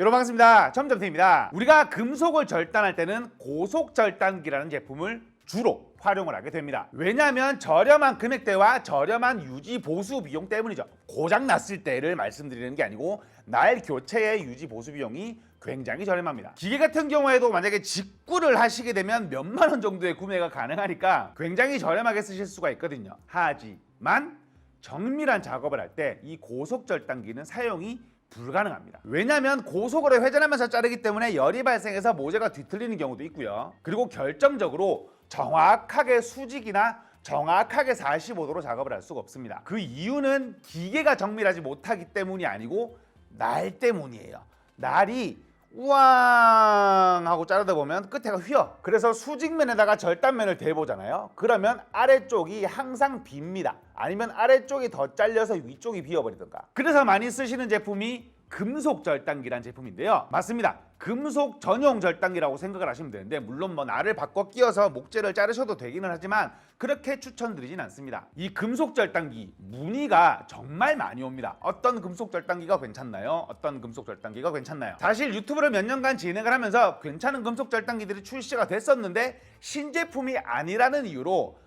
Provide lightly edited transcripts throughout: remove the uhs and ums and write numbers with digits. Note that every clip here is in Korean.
여러분 반갑습니다. 첨점태입니다. 우리가 금속을 절단할 때는 고속절단기라는 제품을 주로 활용을 하게 됩니다. 왜냐하면 저렴한 금액대와 저렴한 유지 보수 비용 때문이죠. 고장 났을 때를 말씀드리는 게 아니고 날 교체의 유지 보수 비용이 굉장히 저렴합니다. 기계 같은 경우에도 만약에 직구를 하시게 되면 몇만 원 정도의 구매가 가능하니까 굉장히 저렴하게 쓰실 수가 있거든요. 하지만 정밀한 작업을 할 때 이 고속절단기는 사용이 불가능합니다. 왜냐하면 고속으로 회전하면서 자르기 때문에 열이 발생해서 모재가 뒤틀리는 경우도 있고요. 그리고 결정적으로 정확하게 수직이나 정확하게 45도로 작업을 할 수가 없습니다. 그 이유는 기계가 정밀하지 못하기 때문이 아니고 날 때문이에요. 날이 우왕 하고 자르다 보면 끝에가 휘어. 그래서 수직면에다가 절단면을 대보잖아요. 그러면 아래쪽이 항상 빕니다. 아니면 아래쪽이 더 잘려서 위쪽이 비어버리던가. 그래서 많이 쓰시는 제품이 금속 절단기란 제품인데요. 맞습니다. 금속 전용 절단기라고 생각을 하시면 되는데, 물론 뭐 날을 바꿔 끼워서 목재를 자르셔도 되기는 하지만 그렇게 추천드리진 않습니다. 이 금속 절단기 문의가 정말 많이 옵니다. 어떤 금속 절단기가 괜찮나요? 어떤 금속 절단기가 괜찮나요? 사실 유튜브를 몇 년간 진행을 하면서 괜찮은 금속 절단기들이 출시가 됐었는데 신제품이 아니라는 이유로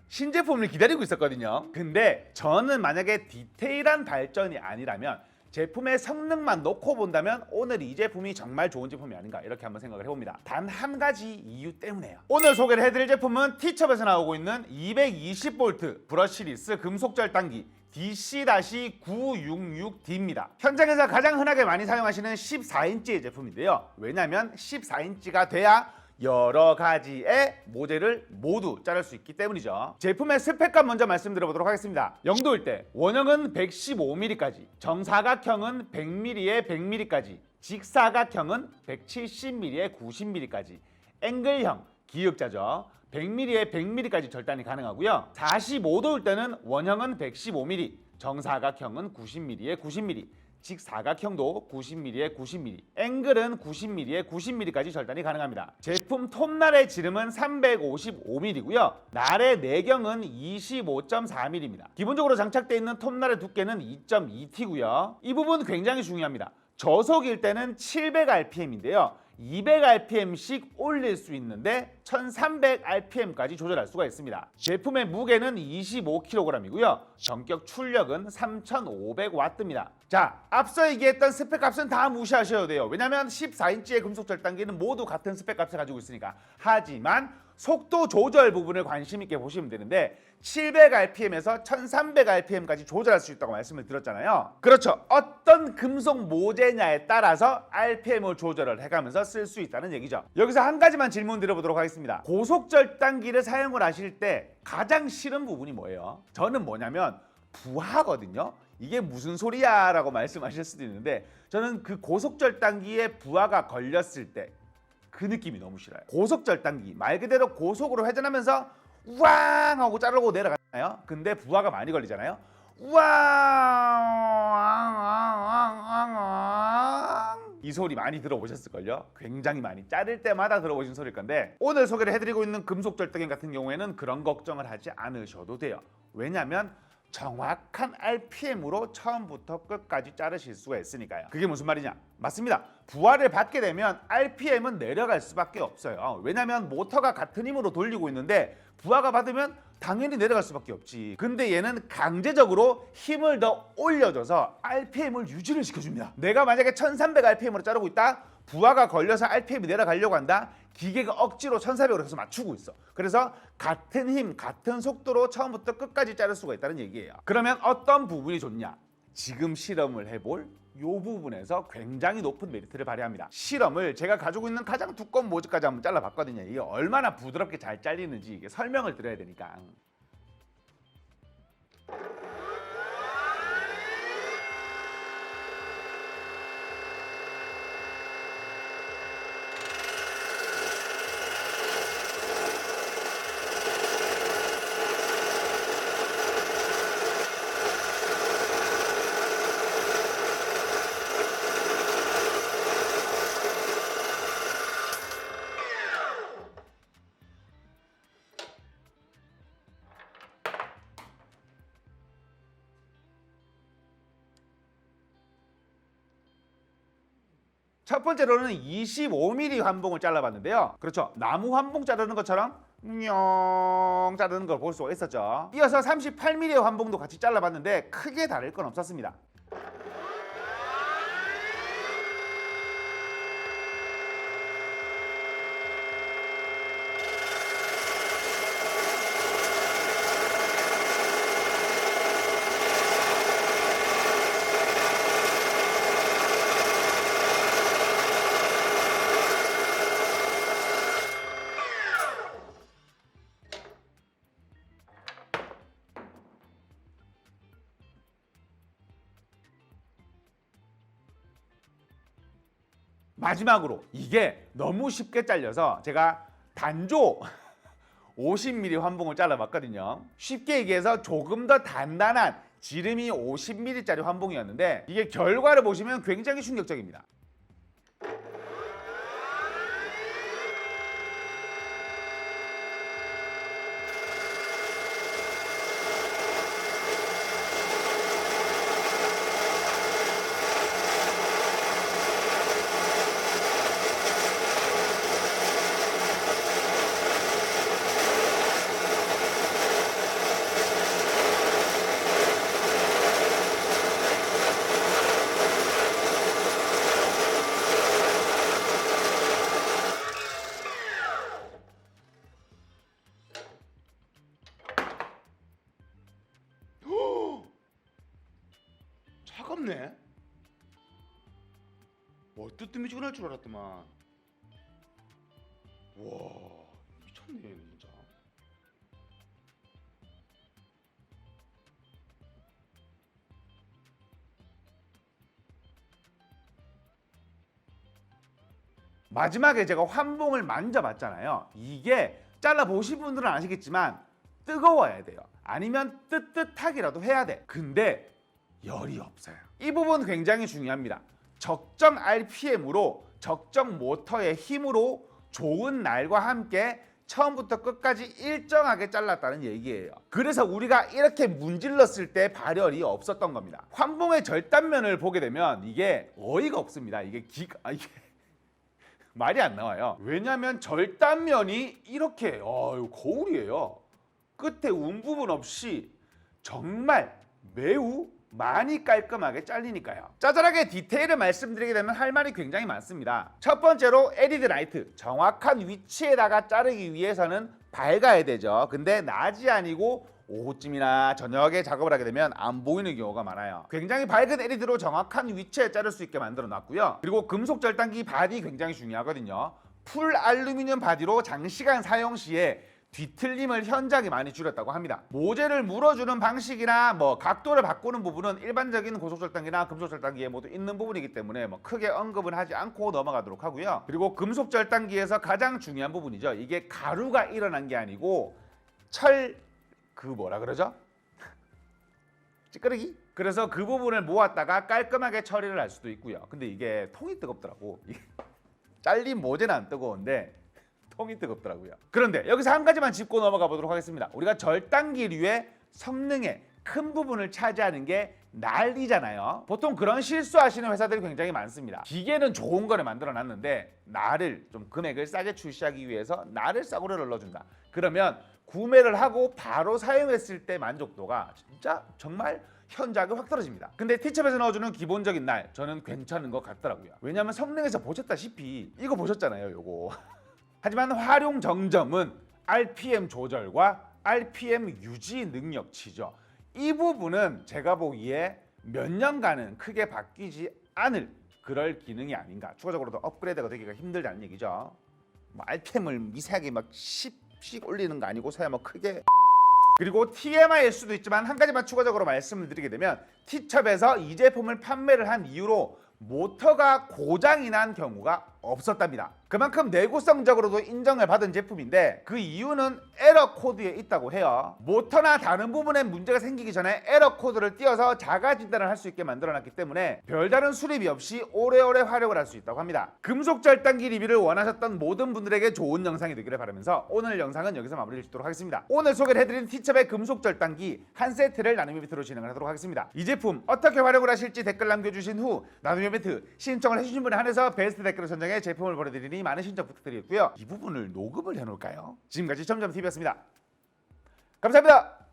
신제품을 기다리고 있었거든요. 근데 저는 만약에 디테일한 발전이 아니라면 제품의 성능만 놓고 본다면 오늘 이 제품이 정말 좋은 제품이 아닌가 이렇게 한번 생각을 해봅니다. 단 한 가지 이유 때문에요. 오늘 소개를 해드릴 제품은 티첩에서 나오고 있는 220V 브러쉬리스 금속 절단기 DC-966D입니다. 현장에서 가장 흔하게 많이 사용하시는 14인치의 제품인데요. 왜냐하면 14인치가 돼야 여러 가지의 모재를 모두 자를 수 있기 때문이죠. 제품의 스펙감 먼저 말씀드려보도록 하겠습니다. 0도일 때 원형은 115mm까지, 정사각형은 100mm에 100mm까지, 직사각형은 170mm에 90mm까지, 앵글형, 기역자죠. 100mm에 100mm까지 절단이 가능하고요. 45도일 때는 원형은 115mm, 정사각형은 90mm에 90mm, 직사각형도 90mm에 90mm, 앵글은 90mm에 90mm까지 절단이 가능합니다. 제품 톱날의 지름은 355mm고요. 날의 내경은 25.4mm입니다. 기본적으로 장착되어 있는 톱날의 두께는 2.2T고요. 이 부분 굉장히 중요합니다. 저속일 때는 700rpm인데요. 200rpm씩 올릴 수 있는데 1300rpm까지 조절할 수가 있습니다. 제품의 무게는 25kg이고요. 전격 출력은 3500W입니다. 자, 앞서 얘기했던 스펙값은 다 무시하셔도 돼요. 왜냐하면 14인치의 금속 절단기는 모두 같은 스펙값을 가지고 있으니까. 하지만 속도 조절 부분을 관심 있게 보시면 되는데 700rpm에서 1300rpm까지 조절할 수 있다고 말씀을 드렸잖아요. 그렇죠. 어떤 금속 모재냐에 따라서 rpm을 조절을 해가면서 쓸 수 있다는 얘기죠. 여기서 한 가지만 질문 드려보도록 하겠습니다. 고속 절단기를 사용을 하실 때 가장 싫은 부분이 뭐예요? 저는 뭐냐면 부하거든요. 이게 무슨 소리야 라고 말씀하실 수도 있는데, 저는 그 고속 절단기에 부하가 걸렸을 때 그 느낌이 너무 싫어요. 고속 절단기 말 그대로 고속으로 회전하면서 우왕 하고 자르고 내려가잖아요. 근데 부하가 많이 걸리잖아요. 우왕 이 소리 많이 들어보셨을걸요? 굉장히 많이 자를 때마다 들어보신 소리일 건데, 오늘 소개를 해드리고 있는 금속 절단기 같은 경우에는 그런 걱정을 하지 않으셔도 돼요. 왜냐하면 정확한 RPM으로 처음부터 끝까지 자르실 수가 있으니까요. 그게 무슨 말이냐? 맞습니다. 부하를 받게 되면 RPM은 내려갈 수밖에 없어요. 왜냐하면 모터가 같은 힘으로 돌리고 있는데 부하가 받으면 당연히 내려갈 수밖에 없지. 근데 얘는 강제적으로 힘을 더 올려줘서 RPM을 유지를 시켜줍니다. 내가 만약에 1300rpm으로 자르고 있다? 부하가 걸려서 RPM이 내려가려고 한다? 기계가 억지로 1400으로 해서 맞추고 있어. 그래서 같은 힘, 같은 속도로 처음부터 끝까지 자를 수가 있다는 얘기예요. 그러면 어떤 부분이 좋냐? 지금 실험을 해볼 이 부분에서 굉장히 높은 메리트를 발휘합니다. 실험을 제가 가지고 있는 가장 두꺼운 모재까지 한번 잘라봤거든요. 이게 얼마나 부드럽게 잘 잘리는지 이게 설명을 드려야 되니까. 첫 번째로는 25mm 환봉을 잘라봤는데요. 그렇죠. 나무 환봉 자르는 것처럼 냥 자르는 걸 볼 수가 있었죠. 이어서 38mm 환봉도 같이 잘라봤는데 크게 다를 건 없었습니다. 마지막으로 이게 너무 쉽게 잘려서 제가 단조 50mm 환봉을 잘라봤거든요. 쉽게 얘기해서 조금 더 단단한 지름이 50mm짜리 환봉이었는데 이게 결과를 보시면 굉장히 충격적입니다. 차갑네. 와, 뜨뜻미지근할 줄 알았더만. 와, 미쳤네 진짜. 마지막에 제가 환봉을 만져봤잖아요. 이게 잘라보신 분들은 아시겠지만 뜨거워야 돼요. 아니면 뜨뜻하기라도 해야 돼. 근데 열이 없어요. 이 부분 굉장히 중요합니다. 적정 RPM으로 적정 모터의 힘으로 좋은 날과 함께 처음부터 끝까지 일정하게 잘랐다는 얘기예요. 그래서 우리가 이렇게 문질렀을 때 발열이 없었던 겁니다. 환봉의 절단면을 보게 되면 이게 어이가 없습니다. 이게 말이 안 나와요. 왜냐하면 절단면이 이렇게 거울이에요. 끝에 운 부분 없이 정말 매우 많이 깔끔하게 잘리니까요. 짜잘하게 디테일을 말씀드리게 되면 할 말이 굉장히 많습니다. 첫 번째로 LED 라이트, 정확한 위치에다가 자르기 위해서는 밝아야 되죠. 근데 낮이 아니고 오후쯤이나 저녁에 작업을 하게 되면 안 보이는 경우가 많아요. 굉장히 밝은 LED로 정확한 위치에 자를 수 있게 만들어 놨고요. 그리고 금속 절단기 바디 굉장히 중요하거든요. 풀 알루미늄 바디로 장시간 사용 시에 뒤틀림을 현저하게 많이 줄였다고 합니다. 모재를 물어주는 방식이나 각도를 바꾸는 부분은 일반적인 고속절단기나 금속절단기에 모두 있는 부분이기 때문에 크게 언급은 하지 않고 넘어가도록 하고요. 그리고 금속절단기에서 가장 중요한 부분이죠. 이게 가루가 일어난 게 아니고 뭐라 그러죠? 찌끄러기? 그래서 그 부분을 모았다가 깔끔하게 처리를 할 수도 있고요. 근데 이게 통이 뜨겁더라고. 잘린 모재는 안 뜨거운데 통이 뜨겁더라고요. 그런데 여기서 한 가지만 짚고 넘어가 보도록 하겠습니다. 우리가 절단기류의 성능의 큰 부분을 차지하는 게 날이잖아요. 보통 그런 실수하시는 회사들이 굉장히 많습니다. 기계는 좋은 거를 만들어 놨는데 날을 좀 금액을 싸게 출시하기 위해서 날을 싸구려 넣어준다. 그러면 구매를 하고 바로 사용했을 때 만족도가 진짜 정말 현저하게 확 떨어집니다. 근데 티첩에서 넣어주는 기본적인 날 저는 괜찮은 것 같더라고요. 왜냐하면 성능에서 보셨다시피 이거 보셨잖아요. 요거. 하지만 활용 정점은 RPM 조절과 RPM 유지 능력치죠. 이 부분은 제가 보기에 몇 년간은 크게 바뀌지 않을 그럴 기능이 아닌가. 추가적으로도 업그레이드가 되기가 힘들다는 얘기죠. RPM을 미세하게 10씩 올리는 거 아니고서야 크게. 그리고 TMI일 수도 있지만 한 가지만 추가적으로 말씀을 드리게 되면 티첩에서 이 제품을 판매를 한 이후로 모터가 고장이 난 경우가 없었답니다. 그만큼 내구성적으로도 인정을 받은 제품인데 그 이유는 에러 코드에 있다고 해요. 모터나 다른 부분에 문제가 생기기 전에 에러 코드를 띄워서 자가 진단을 할 수 있게 만들어놨기 때문에 별다른 수리비 없이 오래오래 활용을 할 수 있다고 합니다. 금속 절단기 리뷰를 원하셨던 모든 분들에게 좋은 영상이 되기를 바라면서 오늘 영상은 여기서 마무리를 짓도록 하겠습니다. 오늘 소개를 해드린 티첩의 금속 절단기 한 세트를 나눔 이벤트로 진행을 하도록 하겠습니다. 이 제품 어떻게 활용을 하실지 댓글 남겨주신 후 나눔 이벤트 신청을 해주신 분에 한해서 베스트 댓글을 선정해 제품을 보내드리니 많은 신청 부탁드리고요. 이 부분을 녹음을 해놓을까요? 지금까지 점점TV였습니다. 감사합니다.